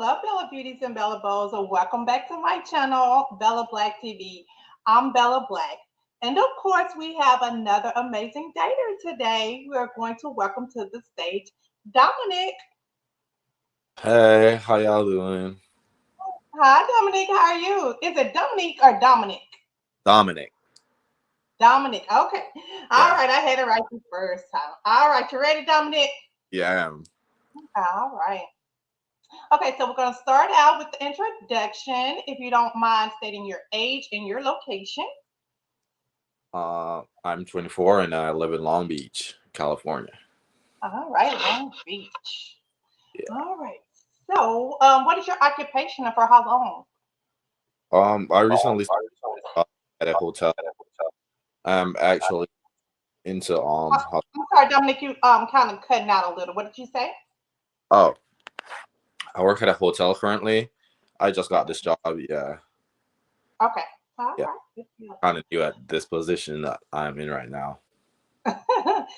Hello, Bella Beauties and Bella Bows, and welcome back to my channel, Bella Blaque TV. I'm Bella Blaque. And of course, we have another amazing dater today. We are going to welcome to the stage Dominic. Hey, how y'all doing? Hi, Dominic. How are you? Is it Dominic or Dominic? Dominic. Dominic. Okay. All Yeah. right. I had it right the first time. All right. You ready, Dominic? Yeah, I am. All right. Okay. So we're going to start out with the introduction. If you don't mind stating your age and your location. I'm 24 and I live in Long Beach, California. All right, Long Beach. Yeah. All right. So, what is your occupation and for how long? I recently started at a hotel. I'm actually into I'm sorry, Dominic. You kind of cutting out a little. What did you say? oh, I work at a hotel currently. I just got this job. Yeah. Okay. All Yeah. right. Good deal. Kind of new at this position that I'm in right now.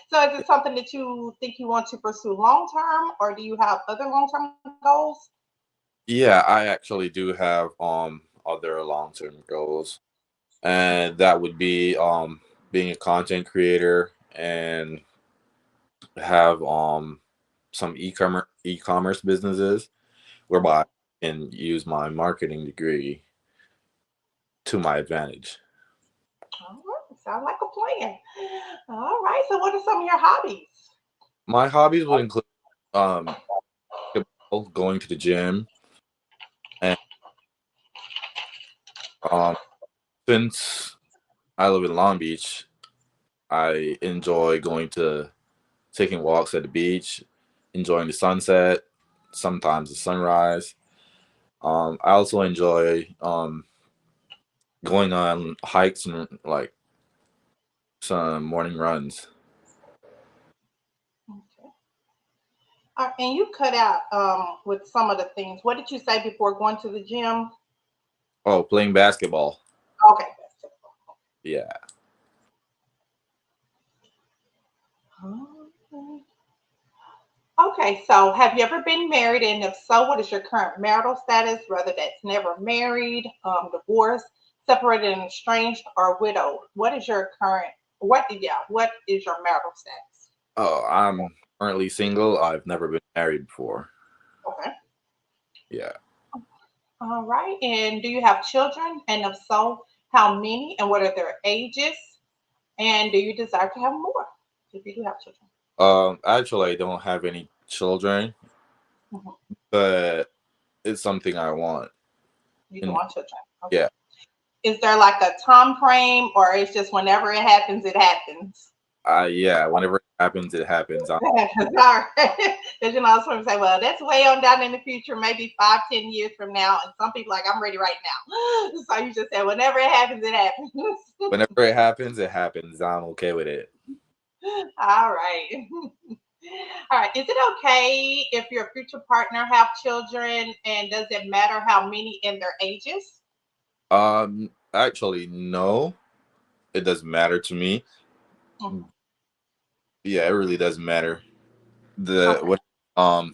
So, is it something that you think you want to pursue long term, or do you have other long term goals? Yeah, I actually do have other long-term goals, and that would be being a content creator and have some e-commerce businesses whereby I can use my marketing degree to my advantage. All right. Sounds like a plan. All right. So, what are some of your hobbies? My hobbies would include um going to the gym, and um since I live in Long Beach, I enjoy going to taking walks at the beach, enjoying the sunset, sometimes the sunrise. I also enjoy going on hikes and like some morning runs. Okay. And you cut out with some of the things. What did you say before going to the gym? Oh, playing basketball. Okay. Yeah. Okay. Okay, so have you ever been married? And if so, what is your current marital status? Whether that's never married, divorced, separated and estranged, or widowed. What is your current, what is your marital status? Oh, I'm currently single. I've never been married before. Okay. Yeah. All right. And do you have children? And if so, how many and what are their ages? And do you desire to have more if you do have children? Actually, I don't have any children, Mhm. but it's something I want. You don't And want children. Okay. yeah, Is there like a time frame or it's just whenever it happens, it happens? yeah. Whenever it happens, it happens. All right. Because you know, some people say, well, that's way on down in the future, maybe 5, 10 years from now. And some people like, I'm ready right now. So you just say, whenever it happens, it happens. Whenever it happens, it happens. I'm okay with it. All right. All right. Is it okay if your future partner have children and does it matter how many and their ages? Actually, no, it doesn't matter to me. Mhm. Yeah, it really doesn't matter. The Okay. what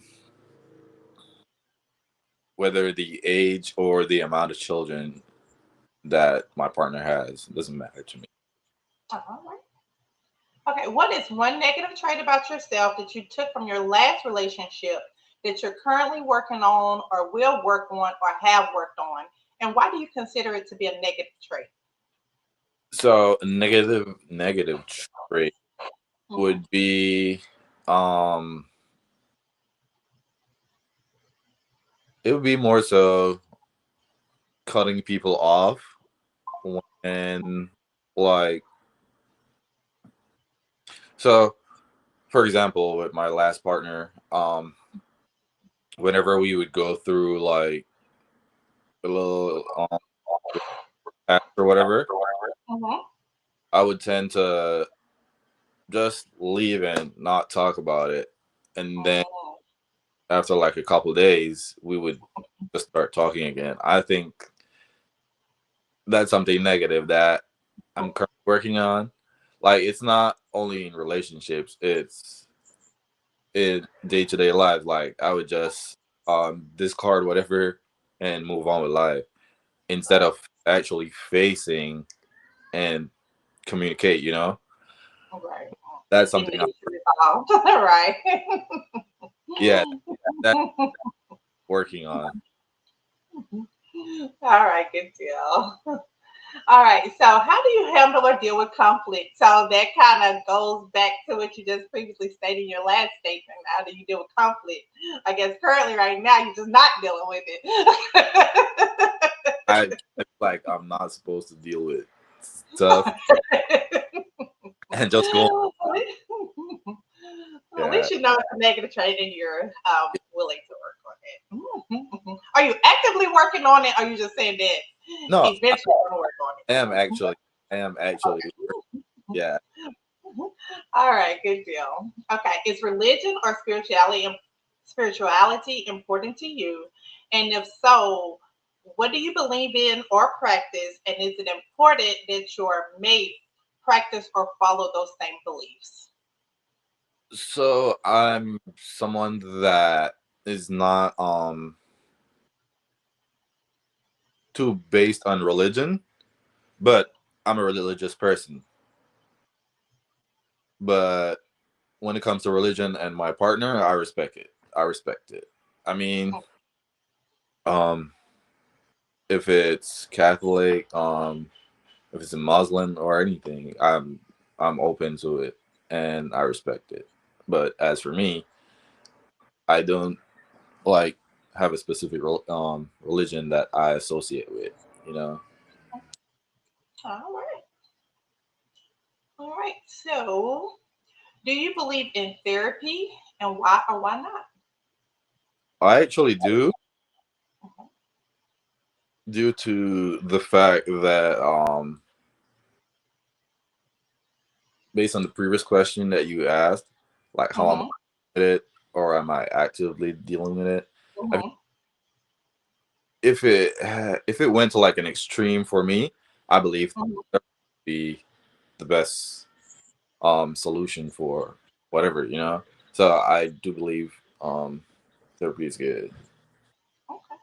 whether the age or the amount of children that my partner has doesn't matter to me. All right. Okay. What is one negative trait about yourself that you took from your last relationship that you're currently working on or will work on or have worked on? And why do you consider it to be a negative trait? So a negative trait Hmm. would be um it would be more so cutting people off when like so for example with my last partner, whenever we would go through like a little patch or whatever, Hmm. I would tend to just leave and not talk about it. And then after like a couple days, we would just start talking again. I think that's something negative that I'm currently working on. Like it's not only in relationships, it's in day to day life. Like I would just discard whatever and move on with life instead of actually facing and communicate. Right. That's Getting something. the issue resolved. Right. Yeah, that's working on. All right, good deal. All right, so how do you handle or deal with conflict? So that kind of goes back to what you just previously stated in your last statement. How do you deal with conflict? I guess currently, right now, you're just not dealing with it. I feel like I'm not supposed to deal with stuff and just go. Well, at Yeah. least you know it's a negative trait and you're willing to work on it. Are you actively working on it? Or are you just saying that No, eventually you're going to work on I am it? actually. I am actually. Yeah. All right, good deal. Okay, is religion or spirituality important to you? And if so, what do you believe in or practice? And is it important that your mate practice or follow those same beliefs? So I'm someone that is not too based on religion, but I'm a religious person. But when it comes to religion and my partner, I respect it. I respect it. I mean, um, if it's Catholic, if it's a Muslim or anything, I'm open to it and I respect it. But as for me, I don't like have a specific religion that I associate with. You know, All right. All right. So, do you believe in therapy and why or why not? I actually do, due to the fact that based on the previous question that you asked, like how am I Mm-hmm. with it or am I actively dealing with it? I, Mm-hmm. if it went to like an extreme for me, I believe Mm-hmm. that would be the best solution for whatever. So I do believe therapy is good. Okay.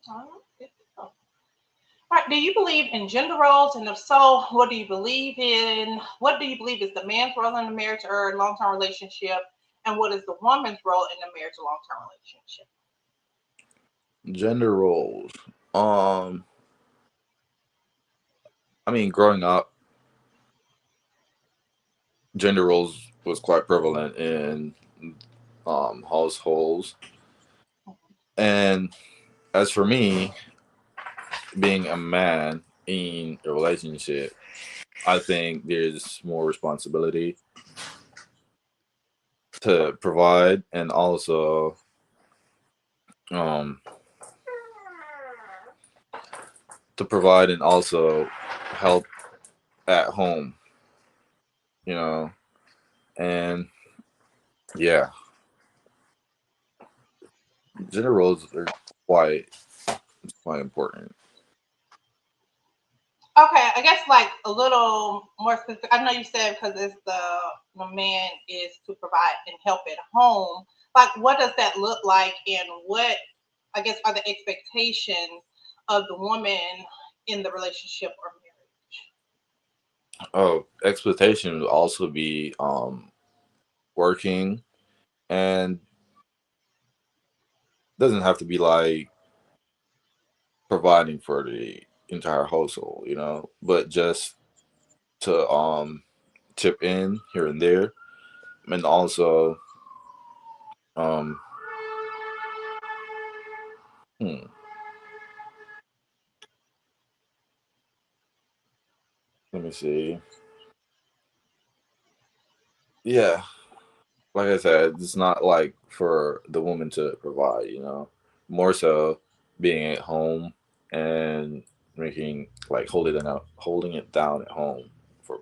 All right. Good to go. All right. Do you believe in gender roles? And if so, what do you believe in? What do you believe is the man's role in a marriage or long term relationship? And what is the woman's role in a marriage or long term relationship? Gender roles. Um, I mean, growing up, gender roles was quite prevalent in households. And as for me, being a man in a relationship, I think there's more responsibility to provide and also um, help at home, you know, and yeah, gender roles are quite quite important. Okay, I guess like a little more specific. I know you said because it's the man is to provide and help at home. Like, what does that look like, and what I guess are the expectations of the woman in the relationship or marriage? Oh, expectation would also be working and doesn't have to be like providing for the entire household, but just to chip in here and there, and also um hmm, let me see. Yeah, like I said, it's not like for the woman to provide, more so being at home and making like holding it down at home.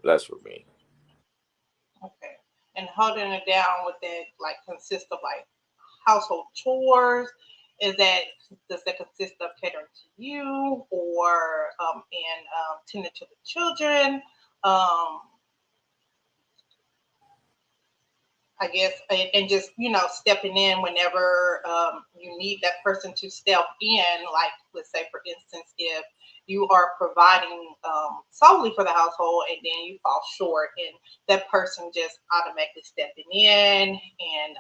That's for me. Okay, and holding it down with that like consist of like household chores. Is that does that consist of catering to you or and tending to the children? Um, I guess, and just stepping in whenever you need that person to step in. Like, let's say, for instance, if you are providing solely for the household, and then you fall short, and that person just automatically stepping in, and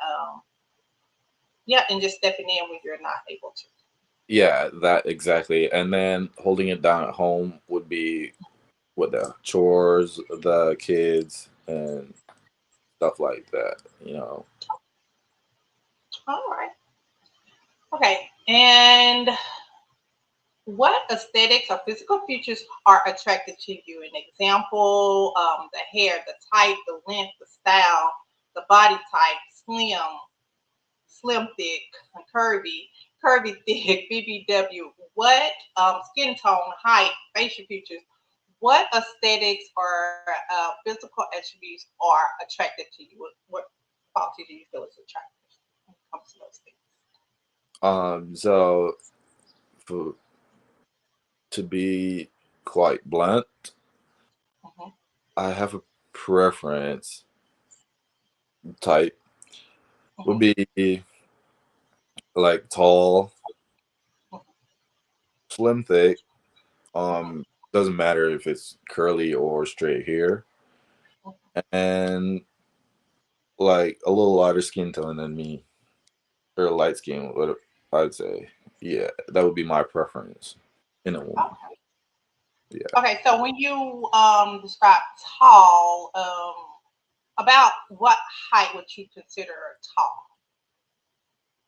yeah, and just stepping in when you're not able to. Yeah, that exactly. And then holding it down at home would be with the chores, the kids, and stuff like that. You know. All right. Okay. And what aesthetics or physical features are attracted to you? An example: the hair, the type, the length, the style, the body type, slim, thick, curvy, curvy, thick, BBW. What skin tone, height, facial features? What aesthetics or physical attributes are attracted to you? What qualities do you feel is attractive when it comes to those things? So for, to be quite blunt, Hmm. I have a preference type would Hmm. be like tall, slim, thick. Hmm. Doesn't matter if it's curly or straight hair, and like a little lighter skin tone than me, or light skin. What I'd say, yeah, that would be my preference in a woman. Okay. Yeah, Okay. So when you describe tall, about what height would you consider tall?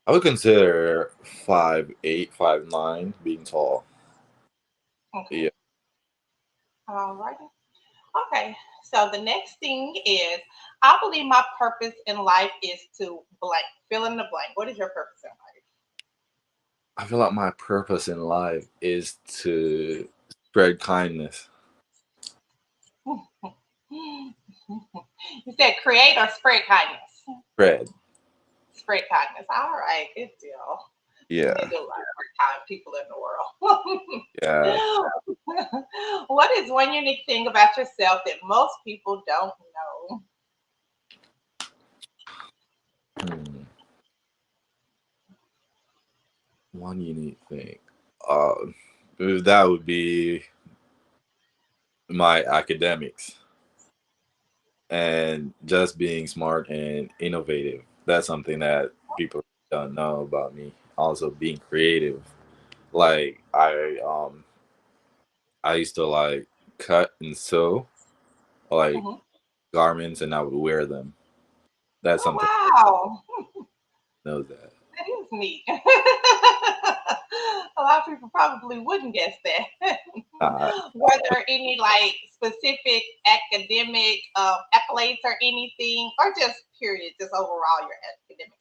I would consider 5'8", 5'9" being tall. Okay. Yeah, All right. Okay. So the next thing is, I believe my purpose in life is to blank. Fill in the blank. What is your purpose in I feel like my purpose in life is to spread kindness. life? You said create or spread kindness. Spread. Spread kindness. All right. Good deal. We need Yeah, to learn more kind people in the world. yeah. What is one unique thing about yourself that most people don't know? Hmm. One unique thing. Uh, that would be my academics and just being smart and innovative. That's something that people don't know about me. Also being creative. Like I used to like cut and sew like Mhm. garments and I would wear them. That's Oh something wow, I know that. that is neat. A lot of people probably wouldn't guess that. Uh, Were there any like specific academic accolades or anything, or just period, just overall your academics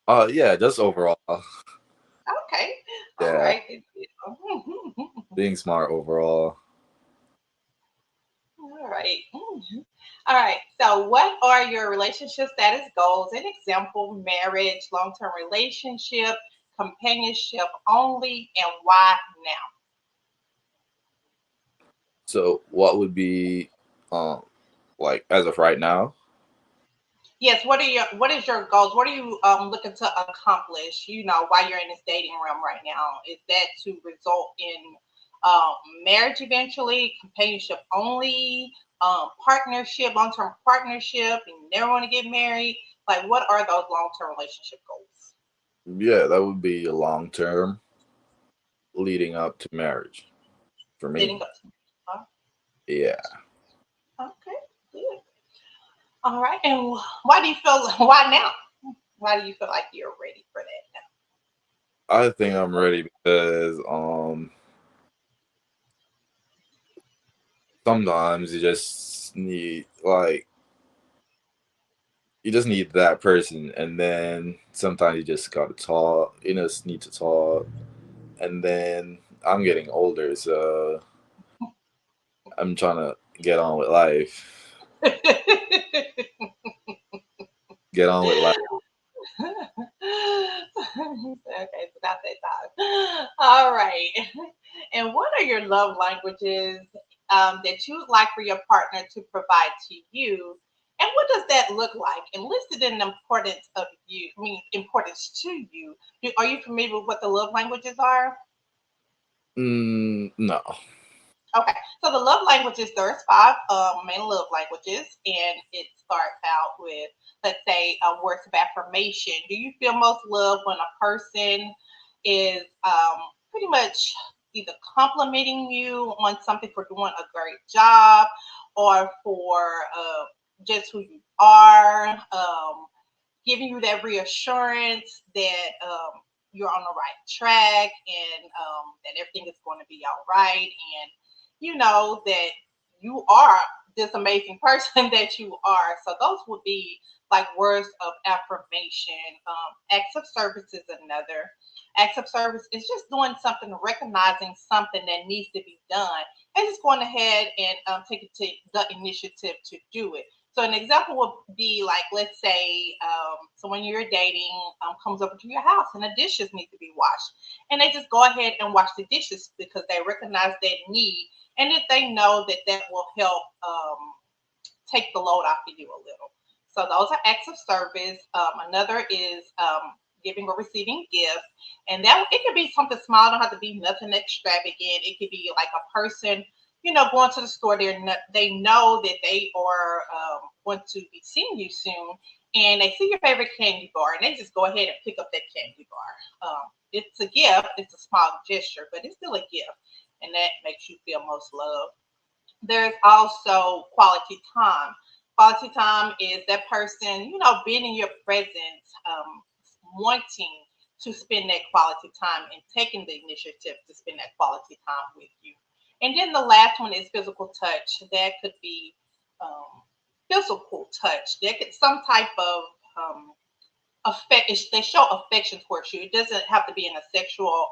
overall? yeah, just overall. Okay, all Yeah, right. Good deal. being smart overall. All right. Mhm. All right. So, what are your relationship status goals? An example: marriage, long term relationship, companionship only, and why now? So what would be um like as of right now? Yes. What is your goals? What are you looking to accomplish? While you're in this dating realm right now, is that to result in um, marriage eventually, companionship only, partnership, long term partnership, and you never want to get married? Like, what are those long term relationship goals? Yeah, that would be a long term leading up to marriage for me. Leading up to. Huh? Yeah. Okay, good. All right. And why do you feel? Why now? Why do you feel like you're ready for that I think I'm ready because sometimes you just need that person and then sometimes you just gotta talk, just need to talk, and then I'm getting older, so I'm trying to get on with life. now? Get on with life. Okay, so that's that time. All right. And what are your love languages that you would like for your partner to provide to you? And what does that look like? And listed in importance of you, I mean, importance to you. Are you familiar with what the love languages are? No. Okay, so the love languages, there's five main love languages, and it starts out with, let's say, words of affirmation. Do you feel most love when a person is pretty much either complimenting you on something for doing a great job, or for just who you are? Giving you that reassurance that you're on the right track, and that everything is going to be all right, and you know that you are this amazing person that you are. So those would be like words of affirmation. Acts of service is another. Acts of service is just doing something, recognizing something that needs to be done, and just going ahead and taking the initiative to do it. So an example would be like, let's say, someone you're dating comes over to your house and the dishes need to be washed, and they just go ahead and wash the dishes because they recognize that need, and if they know that that will help take the load off of you a little. So those are acts of service. Another is giving or receiving gifts, and that it could be something small. Don't have to be nothing extravagant. It could be like a person, going to the store. They know that they are going to be seeing you soon, and they see your favorite candy bar, and they just go ahead and pick up that candy bar. It's a gift. It's a small gesture, but it's still a gift, and that makes you feel most loved. There's also quality time. Quality time is that person, being in your presence, wanting to spend that quality time and taking the initiative to spend that quality time with you. And then the last one is physical touch. That could be um, physical touch. There could some type of they show affection towards you. It doesn't have to be in a sexual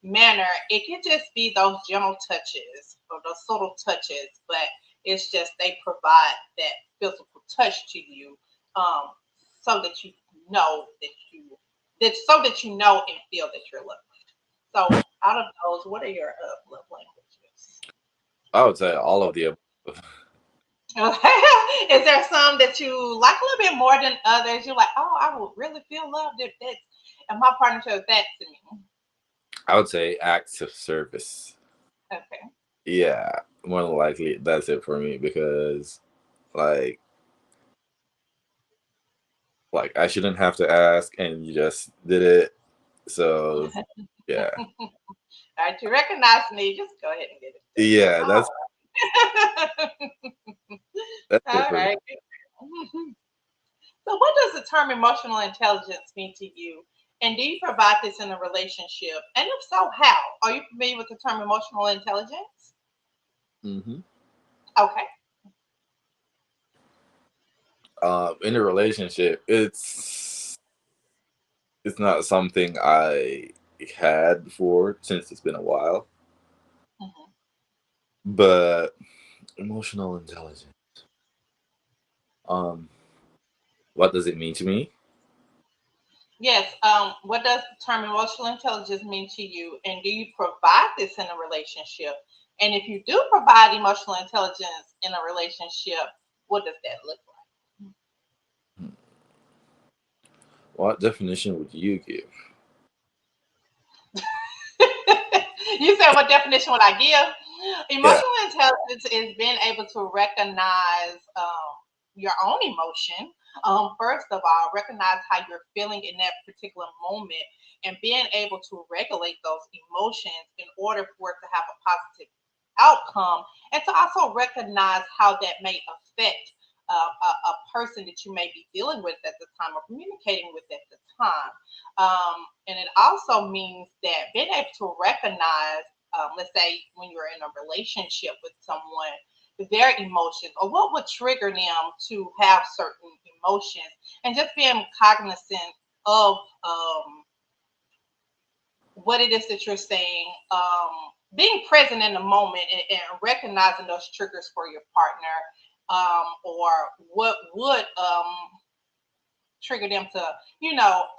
manner. It can just be those gentle touches or those subtle touches, but it's just they provide that physical touch to you, um, so that you know that you know and feel that you're loved. So out of those, what are your love languages? I would say all of the above. Is there some that you like a little bit more than others? You're like, oh, I would really feel loved if that's, and my partner shows that to me. I would say acts of service. Okay. Yeah, more than likely that's it for me because like I shouldn't have to ask and you just did it. So yeah. All right, you recognize me. Just go ahead and get it done. Yeah, All right. that's it All for me. right. So, what does the term emotional intelligence mean to you? And do you provide this in a relationship? And if so, how? Are you familiar with the term emotional intelligence? Hmm. Okay. In a relationship, it's not something I had before since it's been a while. Mhm. But emotional intelligence. Um, what does it mean to me? Yes. What does the term emotional intelligence mean to you? And do you provide this in a relationship? And if you do provide emotional intelligence in a relationship, what does that look What definition would you give? like? You said, what definition would I give? Yeah. Emotional intelligence is being able to recognize your own emotion. First of all, recognize how you're feeling in that particular moment, and being able to regulate those emotions in order for it to have a positive outcome, and to also recognize how that may affect a person that you may be dealing with at the time or communicating with at the time. And it also means that being able to recognize, let's say, when you're in a relationship with someone, their emotions or what would trigger them to have certain emotions, and just being cognizant of what it is that you're saying, being present in the moment, and recognizing those triggers for your partner, or what would trigger them to,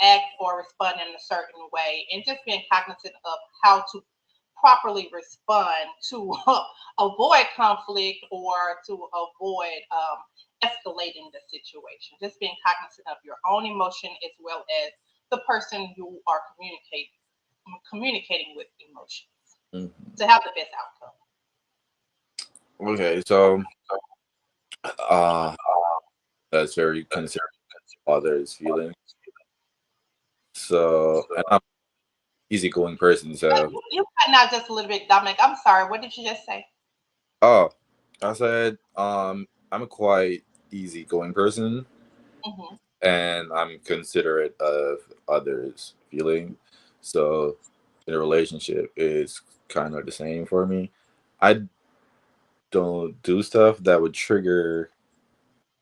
act or respond in a certain way, and just being cognizant of how to properly respond to avoid conflict or to avoid escalating the situation. Just being cognizant of your own emotion as well as the person you are communicating with emotions Mhm. to have the best outcome. Okay, so uh, that's very considerate of others' feelings. So, and I'm an easygoing person. So, You cutting out just a little bit, Dominic. I'm sorry. What did you just say? oh, I said, I'm a quite easygoing person, Hmm. and I'm considerate of others' feeling. So, in a relationship, it's kind of the same for me. I don't do stuff that would trigger,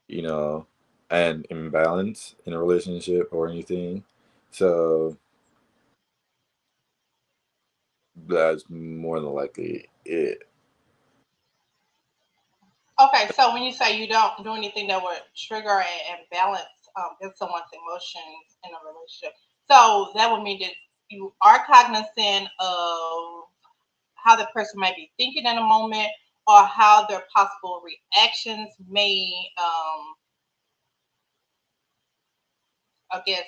you know, an imbalance in a relationship or anything. So that's more than likely it. Okay, so when you say you don't do anything that would trigger and balance someone's emotions in a relationship, so that would mean that you are cognizant of how the person might be thinking in a moment or how their possible reactions may, I guess,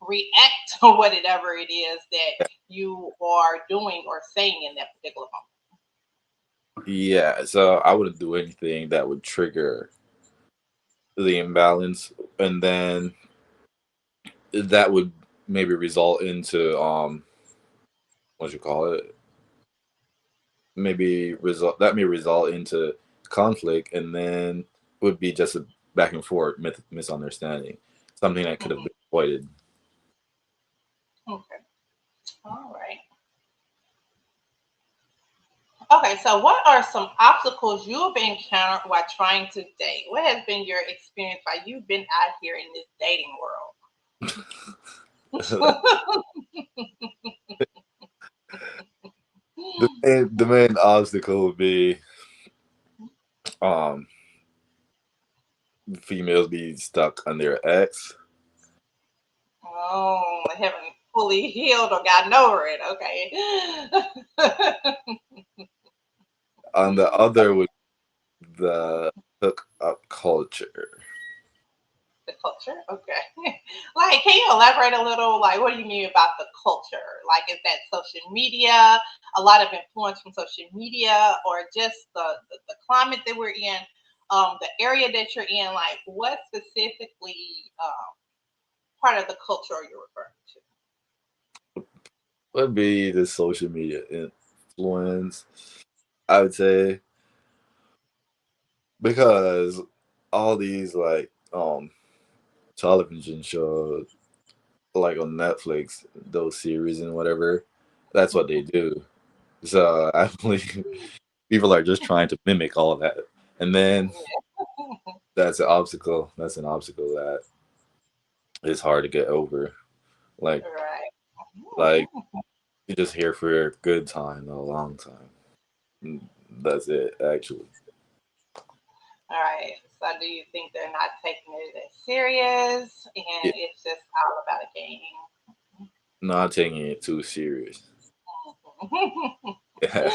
react to whatever it is that you are doing or saying in that particular Yeah, so I wouldn't do anything that would trigger the imbalance, and then that would maybe result into what you call it? Maybe result that may result into conflict, and then would be just a back and forth misunderstanding, something that could have moment. been avoided. Okay. All right. Okay, so what are some obstacles you've encountered while trying to date? What has been your experience while you've been out here in this dating world? The main obstacle would be um females be stuck on their ex. Oh, I haven't fully healed or gotten over it. Okay. On the other would the hook up culture. The culture? Okay. Like, can you elaborate a little? Like, what do you mean about the culture? Like, is that social media, a lot of influence from social media, or just the climate that we're in, the area that you're in? Like, what specifically part of the culture are you referring to? Would be the social media influence, I would say, because all these like television shows like on Netflix, those series and whatever, that's what they do. So I believe people are just trying to mimic all of that. And then that's an obstacle. That's an obstacle that is hard to get over. Like Right. like you're just here for a good time, not a long time. Mm, that's it, actually. All right. So, do you think they're not taking it as serious, and Yeah, it's just all about a game? not taking it too serious. Yeah.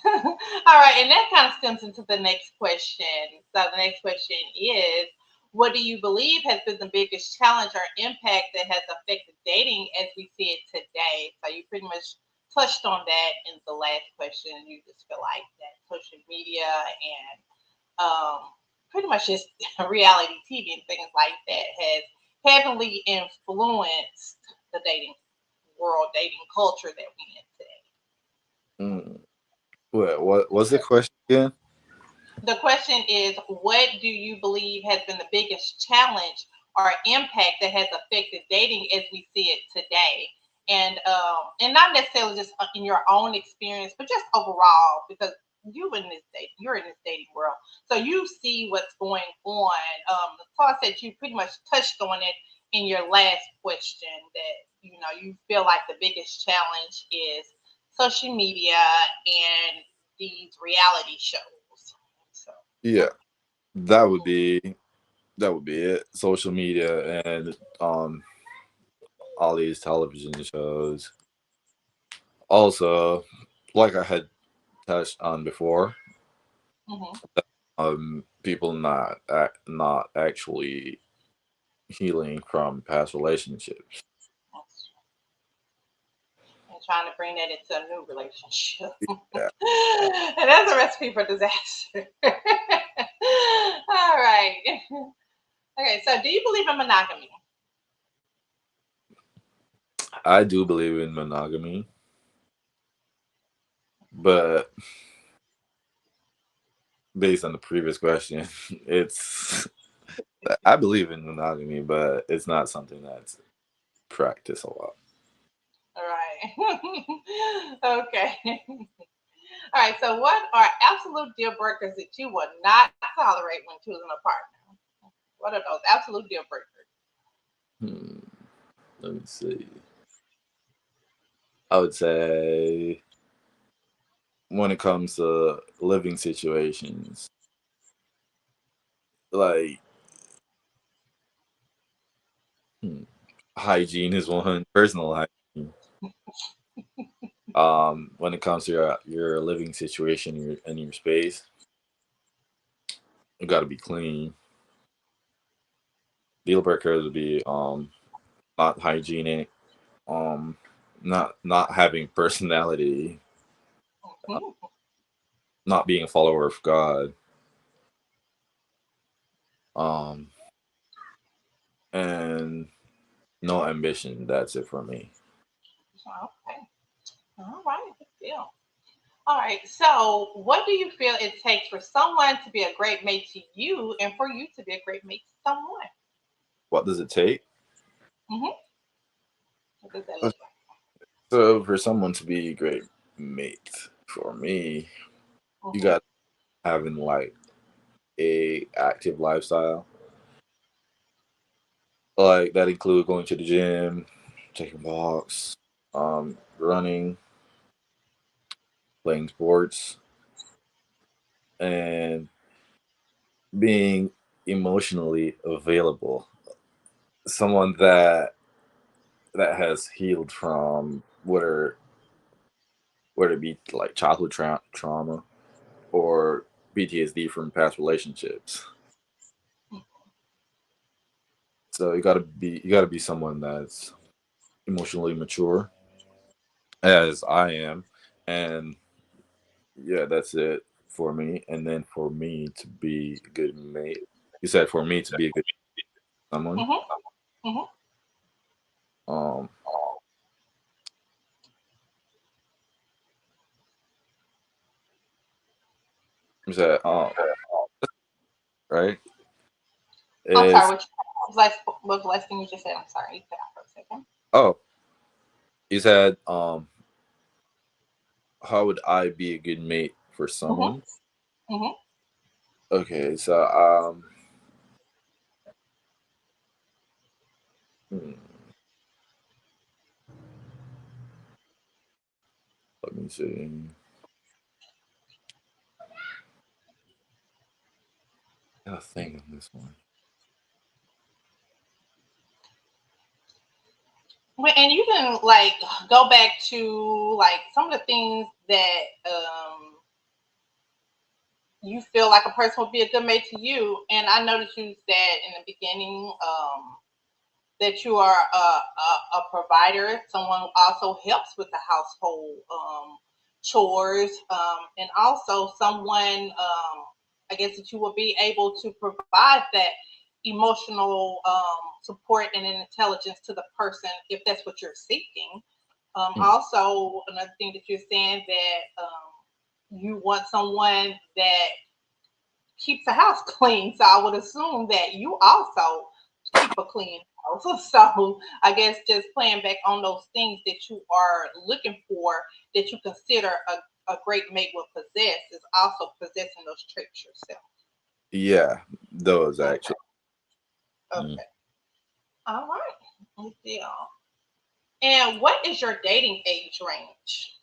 All right, and that kind of stems into the next question. So the next question is, what do you believe has been the biggest challenge or impact that has affected dating as we see it today? So you pretty much touched on that in the last question. You just feel like that social media and pretty much just reality TV and things like that has heavily influenced the dating world, dating culture that we in today. Mm. What was the question again? The question is, what do you believe has been the biggest challenge or impact that has affected dating as we see it today? And not necessarily just in your own experience, but just overall, because you're in this dating world, so you see what's going on. So I said you pretty much touched on it in your last question that you feel like the biggest challenge is social media and these reality shows. So, Yeah, that would be that would be it. Social media and all these television shows. Also, like I had touched on before, mhm, people not actually healing from past relationships. And trying to bring that into a new relationship. Yeah, And that's a recipe for disaster. All right. Okay, so do you believe in monogamy? I do believe in monogamy, but based on the previous question, it's I believe in monogamy, but it's not something that's practiced a lot. All right. Okay. All right. So, what are absolute deal breakers that you would not tolerate when choosing a partner? What are those absolute deal breakers? Hmm, let me see. I would say when it comes to living situations, like hmm, hygiene is one. Personal hygiene. When it comes to your living situation, your space, you got to be clean. Deal breakers would be not hygienic, um not having personality, uh, Mhm. not being a follower of God, um and no ambition. That's it for me. Okay. All right. Good deal. All right. So, what do you feel it takes for someone to be a great mate to you and for you to be a great mate to someone? What does it take? Hmm. What does that Uh, look So for someone to be a great mate for me, like? you Hmm. got having like a active lifestyle, like that include going to the gym, taking walks, running, playing sports, and being emotionally available. Someone that has healed from whether it be like childhood trauma or PTSD from past relationships. So you gotta be someone that's emotionally mature, as I am, and yeah, that's it for me. And then for me to be a good mate, you said for me to be a good someone. Hmm. Hmm. Um, you said right I'm sorry. is What was the last thing you just said? I'm sorry. You cut out for a second. oh you said how would I be a good mate for Hmm. someone? Hmm. Okay, so hmm, let me see. I gotta think on this one. And you can like go back to like some of the things that you feel like a person would be a good mate to you. And I noticed you said in the beginning that you are a provider, someone who also helps with the household chores, and also someone, I guess, that you will be able to provide that emotional support and intelligence to the person if that's what you're seeking. Hmm. Also, another thing that you're saying that you want someone that keeps the house clean. So I would assume that you also keep a clean house. So I guess just playing back on those things that you are looking for that you consider a great mate will possess is also possessing those traits yourself. Yeah, those Okay. actually. Mm. Okay. All right. Good deal. And what is your dating age range?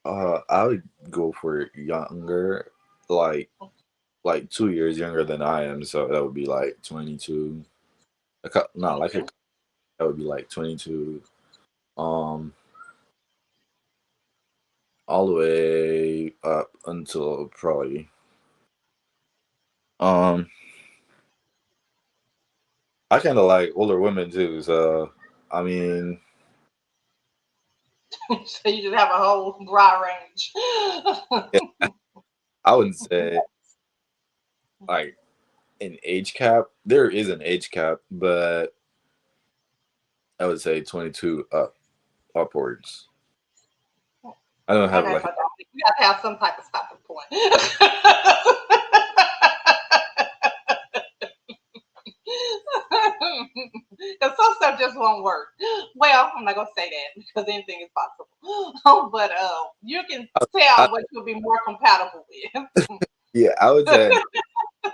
I would go for younger, like 2 years younger than I am. So that would be like 22. Not like 22. that would be like 22. Um, all the way up until probably Um, I kind of like older women too. So, I mean, So you just have a whole broad range. yeah, I wouldn't say like an age cap. There is an age cap, but I would say 22 upwards. I don't have Okay, like so Dominic, you got to have some type of stopping point. Because some stuff just won't work. Well, I'm not gonna say that because anything is possible. But you can I, tell what you'll be more compatible with. yeah, I would say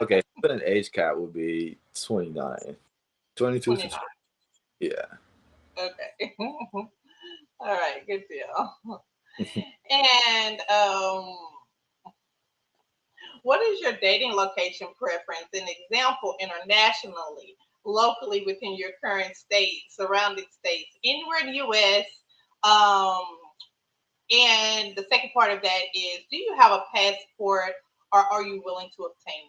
okay, but an age cap would be 29. 22 to 29. 20. Yeah. Okay. All right. Good deal. And what is your dating location preference? An example, internationally, locally within your current state, surrounding states, anywhere in the U.S. Um, and the second part of that is, do you have a passport or are you willing to obtain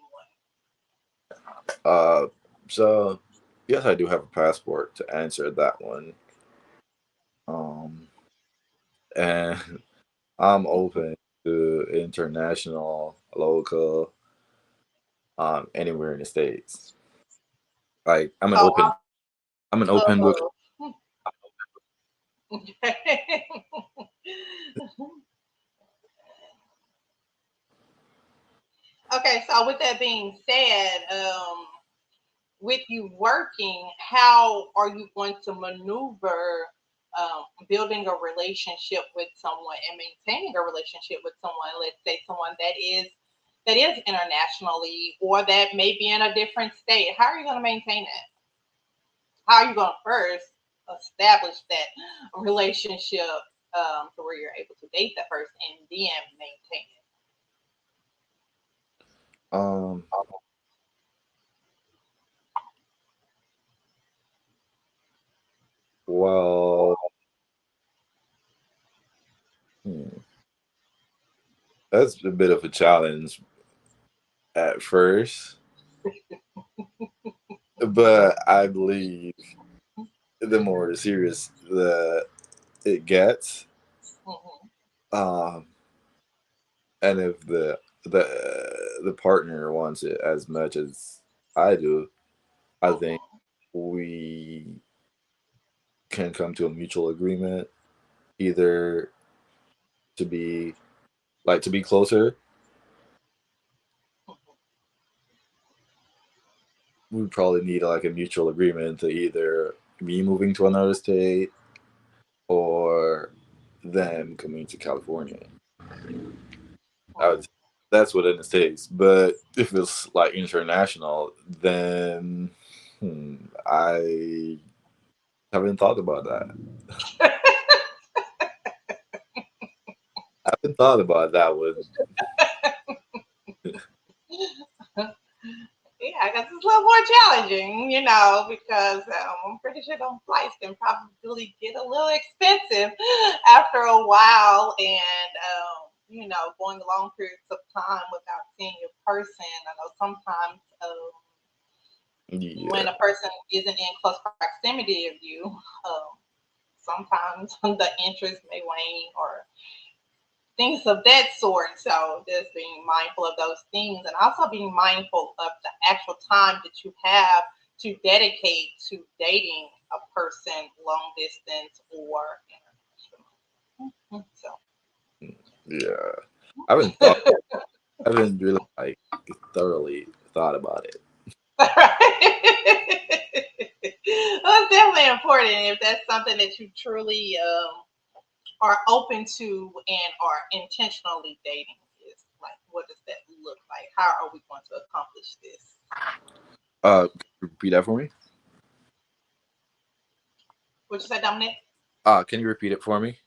Uh, so yes, I do have a passport to answer that one. Um, and I'm open to international, local, anywhere in the states. Like one? I'm an open book. So, okay. Okay, so with that being said, with you working, how are you going to maneuver building a relationship with someone and maintaining a relationship with someone? Let's say someone that is internationally or that may be in a different state. How are you going to maintain that? How are you going to first establish that relationship to where you're able to date that person and then maintain Um, well, hmm, that's a bit of a challenge at first, but I believe the more serious the it gets, it? Hmm. um, and if the partner wants it as much as I do, I think Hmm. we can come to a mutual agreement either to be to be closer. We probably need like a mutual agreement to either me moving to another state or them coming to California. I would, that's what in the states. But if it's like international, then I haven't thought about that. I haven't thought about that one. Yeah, because it's a little more challenging, because I'm pretty sure those flights can probably get a little expensive after a while, and going long periods of time without seeing your person. I know sometimes Yeah, when a person isn't in close proximity of you, sometimes the interest may wane or things of that sort. So just being mindful of those things and also being mindful of the actual time that you have to dedicate to dating a person long distance or international. So yeah. I haven't thought. I haven't really thoroughly thought about it. well, it's definitely important if that's something that you truly are open to and are intentionally dating is like what does that look like? How are we going to accomplish this? Can you repeat that for me? Would you say, Dominic? Can you repeat it for me?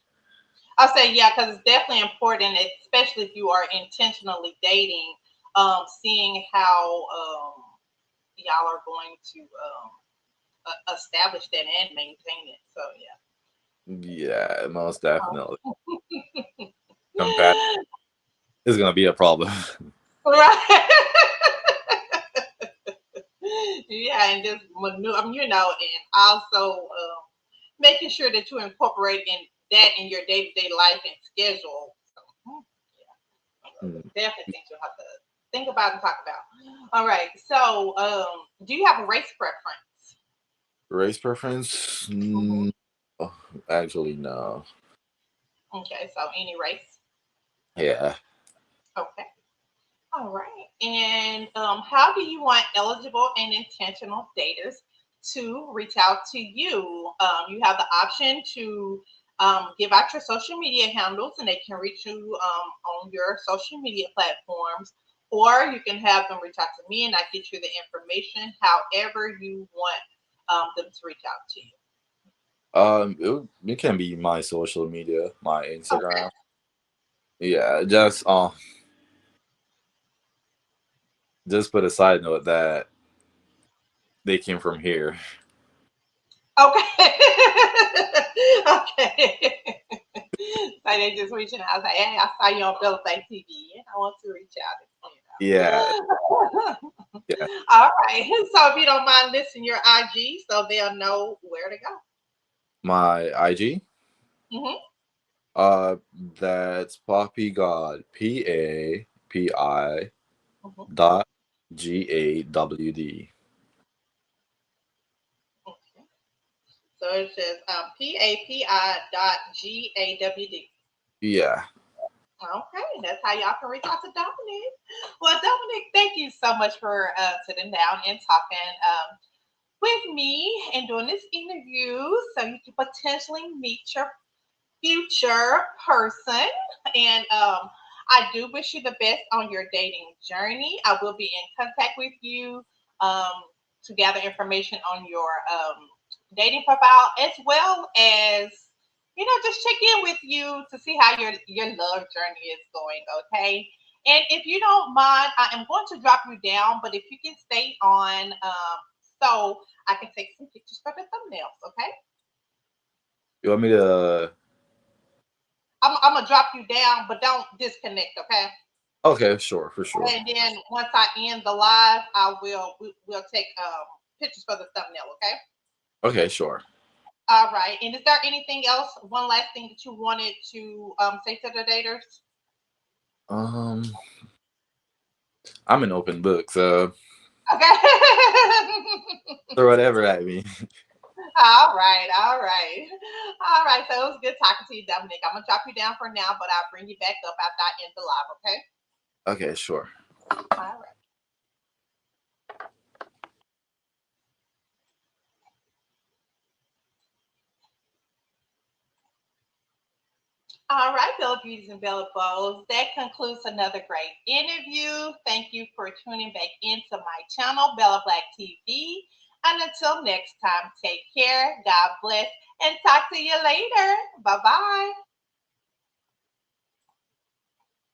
I'll say yeah, because it's definitely important, especially if you are intentionally dating, seeing how y'all are going to establish that and maintain it. So Yeah, most definitely. yeah. Compat is gonna be a problem. Right. Yeah, and just maneuver, and also making sure that you incorporate in that in your day-to-day life and schedule. So, Mm. definitely things you'll have to think about and talk about. All right. So, do you have a race preference? Race preference? Hmm. Oh, actually, no. Okay. So, any race. Yeah. Okay. All right. And how do you want eligible and intentional daters to reach out to you? You have the option to give out your social media handles and they can reach you on your social media platforms, or you can have them reach out to me and I get you the information however you want them to reach out to you. It can be my social media, my Okay. Instagram. Yeah, just put a side note that they came from here. Okay. Okay. So they just reaching out. I was like, hey, I saw you on Bella Blaque TV and I want to reach Yeah, out. yeah. All right. So if you don't mind listing your IG so they'll know where to go. My IG. Hmm. That's Poppy God. PAPI Hmm. dot GAWD. Okay. So it says PAPI dot GAWD. Yeah. Okay, that's how y'all can reach out to Dominic. Well, Dominic, thank you so much for sitting down and talking with me and doing this interview so you can potentially meet your future person. And I do wish you the best on your dating journey. I will be in contact with you um, to gather information on your dating profile as well as just check in with you to see how your love journey is going. Okay. And if you don't mind, I am going to drop you down, but if you can stay on, so I can take some pictures for the thumbnails. Okay. You want me to? I'm gonna drop you down, but don't disconnect, okay? Okay, sure, for sure. And then once I end the live, we'll take pictures for the thumbnail, okay? Okay, sure. All right. And is there anything else? One last thing that you wanted to say to the daters? Um, I'm an open book, so Okay. or whatever that means. All right, all right, all right. So it was good talking to you, Dominic. I'm gonna drop you down for now, but I'll bring you back up after I end the live. Okay. Okay, sure. All right. All right, Bella Beauties and Bella Bows. That concludes another great interview. Thank you for tuning back into my channel, Bella Blaque TV. And until next time, take care, God bless, and talk to you later. Bye bye.